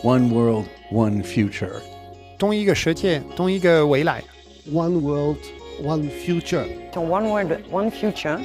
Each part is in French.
One world, one future. 同一个世界，同一个未来。 One world, one future. One world, one future.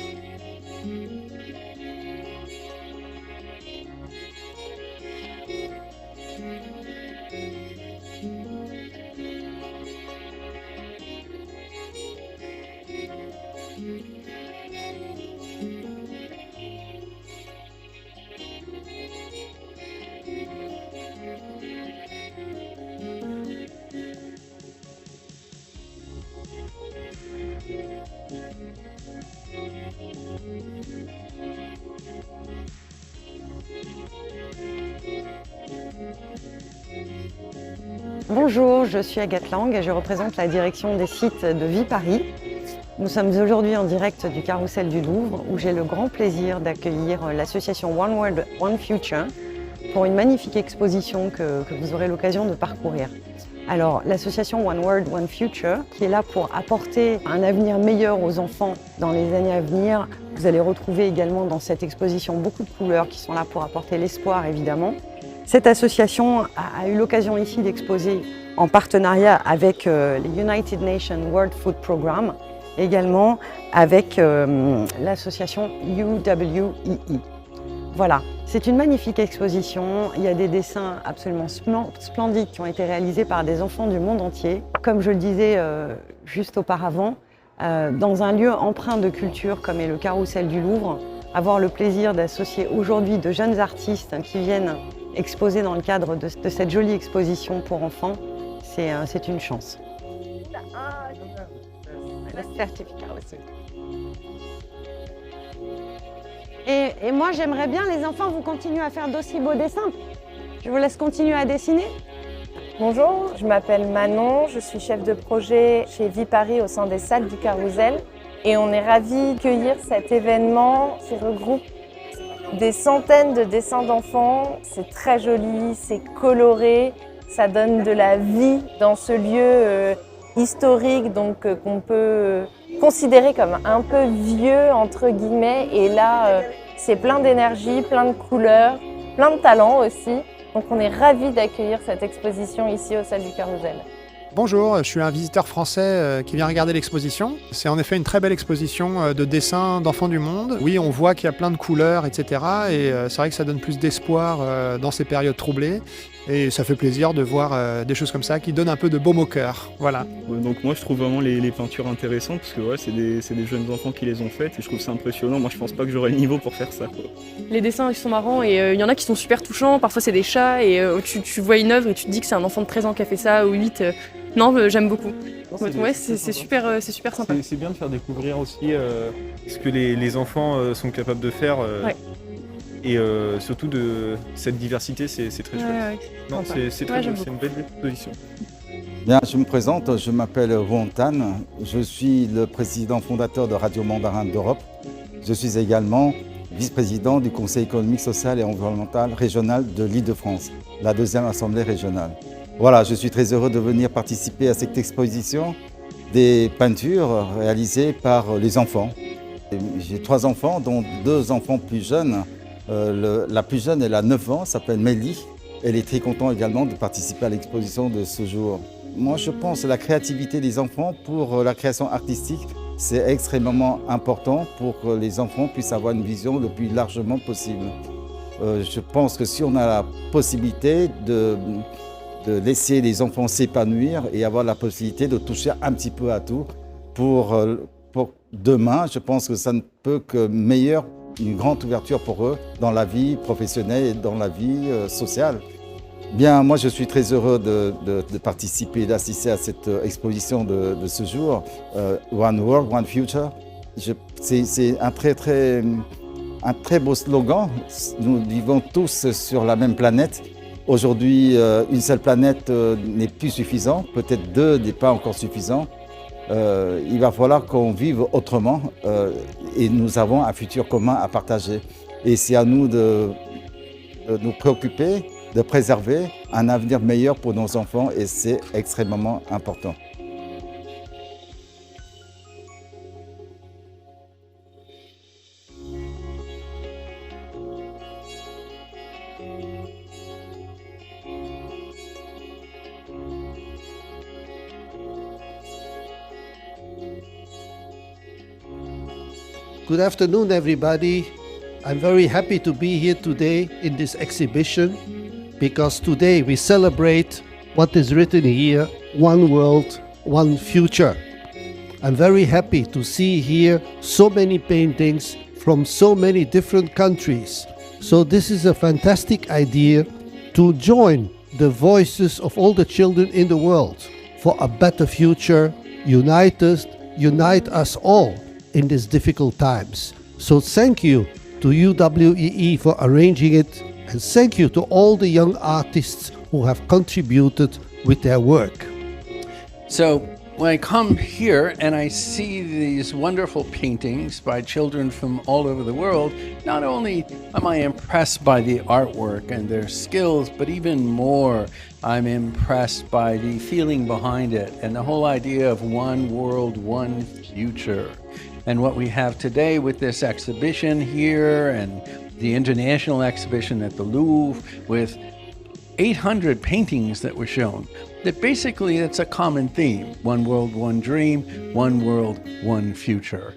Bonjour, je suis Agathe Lang et je représente la direction des sites de Vie Paris. Nous sommes aujourd'hui en direct du Carrousel du Louvre où j'ai le grand plaisir d'accueillir l'association One World, One Future pour une magnifique exposition que vous aurez l'occasion de parcourir. Alors, l'association One World, One Future, qui est là pour apporter un avenir meilleur aux enfants dans les années à venir. Vous allez retrouver également dans cette exposition beaucoup de couleurs qui sont là pour apporter l'espoir, évidemment. Cette association a eu l'occasion ici d'exposer en partenariat avec les United Nations World Food Programme, également avec l'association UWEE. Voilà, c'est une magnifique exposition. Il y a des dessins absolument splendides qui ont été réalisés par des enfants du monde entier. Comme je le disais juste auparavant, dans un lieu empreint de culture comme est le Carrousel du Louvre, avoir le plaisir d'associer aujourd'hui de jeunes artistes qui viennent exposer dans le cadre de cette jolie exposition pour enfants, c'est une chance. Le certificat aussi. Et moi, j'aimerais bien, les enfants, vous continuez à faire d'aussi beaux dessins. Je vous laisse continuer à dessiner. Bonjour, je m'appelle Manon, je suis chef de projet chez Vie Paris au sein des salles du Carrousel. Et on est ravis d'accueillir cet événement qui regroupe des centaines de dessins d'enfants. C'est très joli, c'est coloré, ça donne de la vie dans ce lieu historique, donc qu'on peut considéré comme un peu vieux entre guillemets, et là c'est plein d'énergie, plein de couleurs, plein de talent aussi. Donc on est ravis d'accueillir cette exposition ici aux salles du Carrousel. Bonjour, je suis un visiteur français qui vient regarder l'exposition. C'est en effet une très belle exposition de dessins d'enfants du monde. Oui, on voit qu'il y a plein de couleurs, etc. Et c'est vrai que ça donne plus d'espoir dans ces périodes troublées. Et ça fait plaisir de voir des choses comme ça qui donnent un peu de baume au cœur. Voilà. Donc moi je trouve vraiment les peintures intéressantes parce que ouais, c'est des jeunes enfants qui les ont faites et je trouve ça impressionnant. Moi je pense pas que j'aurais le niveau pour faire ça, quoi. Les dessins ils sont marrants et il y en a qui sont super touchants. Parfois c'est des chats et tu vois une œuvre et tu te dis que c'est un enfant de 13 ans qui a fait ça ou 8. Non, j'aime beaucoup. Ouais, c'est super sympa. C'est bien de faire découvrir aussi ce que les enfants sont capables de faire. Ouais. Et surtout de cette diversité, c'est très chouette. Ouais. Non, c'est très beau, c'est une belle exposition. Bien, je me présente, je m'appelle Won Tan, je suis le président fondateur de Radio Mandarin d'Europe. Je suis également vice-président du Conseil économique, social et environnemental régional de l'Île-de-France, la deuxième assemblée régionale. Voilà, je suis très heureux de venir participer à cette exposition des peintures réalisées par les enfants. J'ai 3 enfants, dont 2 enfants plus jeunes. La plus jeune, elle a 9 ans, s'appelle Mélie. Elle est très contente également de participer à l'exposition de ce jour. Moi, je pense que la créativité des enfants pour la création artistique, c'est extrêmement important pour que les enfants puissent avoir une vision le plus largement possible. Je pense que si on a la possibilité de laisser les enfants s'épanouir et avoir la possibilité de toucher un petit peu à tout, pour demain, je pense que ça ne peut que meilleur une grande ouverture pour eux dans la vie professionnelle et dans la vie sociale. Bien, moi je suis très heureux de participer, d'assister à cette exposition de ce jour, One World, One Future. C'est un très beau slogan. Nous vivons tous sur la même planète. Aujourd'hui, une seule planète n'est plus suffisant, peut-être 2 n'est pas encore suffisant. Il va falloir qu'on vive autrement et nous avons un futur commun à partager. Et c'est à nous de nous préoccuper, de préserver un avenir meilleur pour nos enfants et c'est extrêmement important. Good afternoon, everybody. I'm very happy to be here today in this exhibition because today we celebrate what is written here, One World, One Future. I'm very happy to see here so many paintings from so many different countries. So this is a fantastic idea to join the voices of all the children in the world for a better future, unite us all in these difficult times. So thank you to UWEE for arranging it, and thank you to all the young artists who have contributed with their work. So when I come here and I see these wonderful paintings by children from all over the world, not only am I impressed by the artwork and their skills, but even more, I'm impressed by the feeling behind it and the whole idea of one world, one future. And what we have today with this exhibition here and the international exhibition at the Louvre with 800 paintings that were shown, that basically it's a common theme. One world, one dream, one world, one future.